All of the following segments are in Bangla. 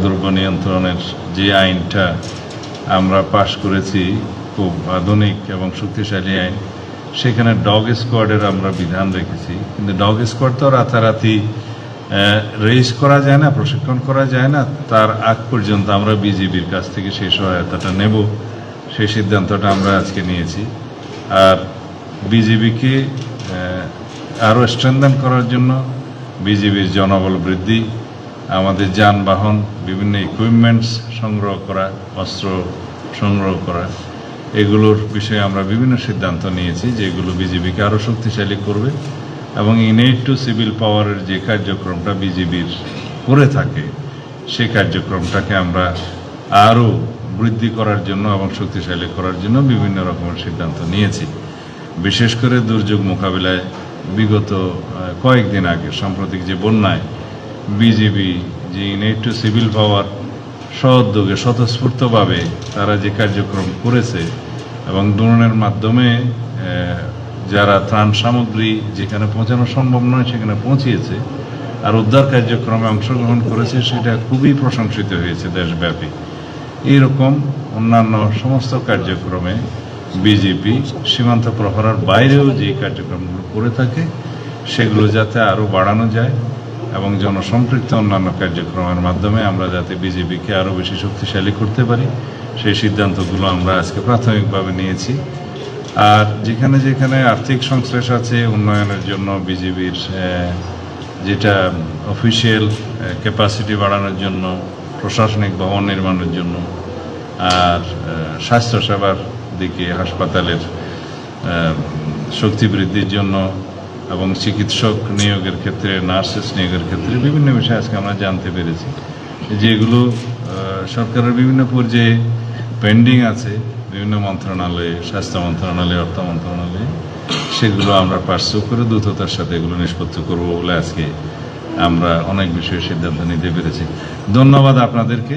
দ্রব্য নিয়ন্ত্রণের যে আইনটা আমরা পাশ করেছি, খুব আধুনিক এবং শক্তিশালী আইন, সেখানে ডগ স্কোয়াডের আমরা বিধান রেখেছি। কিন্তু ডগ স্কোয়াড তো রাতারাতি রেজ করা যায় না, প্রশিক্ষণ করা যায় না। তার আগ পর্যন্ত আমরা বিজিবির কাছ থেকে সেই সহায়তাটা নেব, সেই সিদ্ধান্তটা আমরা আজকে নিয়েছি। আর বিজিবিকে আরও স্ট্রেনথেন করার জন্য বিজিবির জনবল বৃদ্ধি, আমাদের যানবাহন, বিভিন্ন ইকুইপমেন্টস সংগ্রহ করা, অস্ত্র সংগ্রহ করা, এগুলোর বিষয়ে আমরা বিভিন্ন সিদ্ধান্ত নিয়েছি যেগুলো বিজিবিকে আরও শক্তিশালী করবে। এবং ইনেট টু সিভিল পাওয়ারের যে কার্যক্রমটা বিজিবির করে থাকে, সেই কার্যক্রমটাকে আমরা আরও বৃদ্ধি করার জন্য এবং শক্তিশালী করার জন্য বিভিন্ন রকমের সিদ্ধান্ত নিয়েছি। বিশেষ করে দুর্যোগ মোকাবিলায় বিগত কয়েকদিন আগে সাম্প্রতিক যে বন্যায় বিজিবি যে ইনেট টু সিভিল পাওয়ার সহোদ্যোগে স্বতঃস্ফূর্তভাবে তারা যে কার্যক্রম করেছে এবং ড্রোনের মাধ্যমে যারা ত্রাণ সামগ্রী যেখানে পৌঁছানো সম্ভব নয় সেখানে পৌঁছিয়েছে আর উদ্ধার কার্যক্রমে অংশগ্রহণ করেছে, সেটা খুবই প্রশংসিত হয়েছে দেশব্যাপী। এইরকম অন্যান্য সমস্ত কার্যক্রমে বিজেপি সীমান্ত প্রহরার বাইরেও যে কার্যক্রমগুলো করে থাকে সেগুলো যাতে আরও বাড়ানো যায় এবং জনসম্পৃক্ত অন্যান্য কার্যক্রমের মাধ্যমে আমরা যাতে বিজেপিকে আরও বেশি শক্তিশালী করতে পারি, সেই সিদ্ধান্তগুলো আমরা আজকে প্রাথমিকভাবে নিয়েছি। আর যেখানে যেখানে আর্থিক সংশ্লেষ আছে উন্নয়নের জন্য বিজেপির যেটা অফিসিয়াল ক্যাপাসিটি বাড়ানোর জন্য, প্রশাসনিক ভবন নির্মাণের জন্য, আর স্বাস্থ্যসেবার দিকে হাসপাতালের শক্তি বৃদ্ধির জন্য এবং চিকিৎসক নিয়োগের ক্ষেত্রে, নার্সেস নিয়োগের ক্ষেত্রে বিভিন্ন বিষয় আজকে আমরা জানতে পেরেছি, যেগুলো সরকারের বিভিন্ন পর্যায়ে পেন্ডিং আছে, বিভিন্ন মন্ত্রণালয়ে, স্বাস্থ্য মন্ত্রণালয়ে, অর্থ মন্ত্রণালয়ে, সেগুলো আমরা পার্সু করে দ্রুততার সাথে এগুলো নিষ্পত্তি করব বলে আজকে আমরা অনেক বিষয়ে সিদ্ধান্ত নিতে পেরেছি। ধন্যবাদ আপনাদেরকে।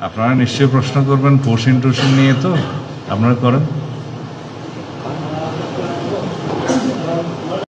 আপনারা নিশ্চয়ই প্রশ্ন করবেন পোষণ টোষণ নিয়ে, তো আপনারা করেন।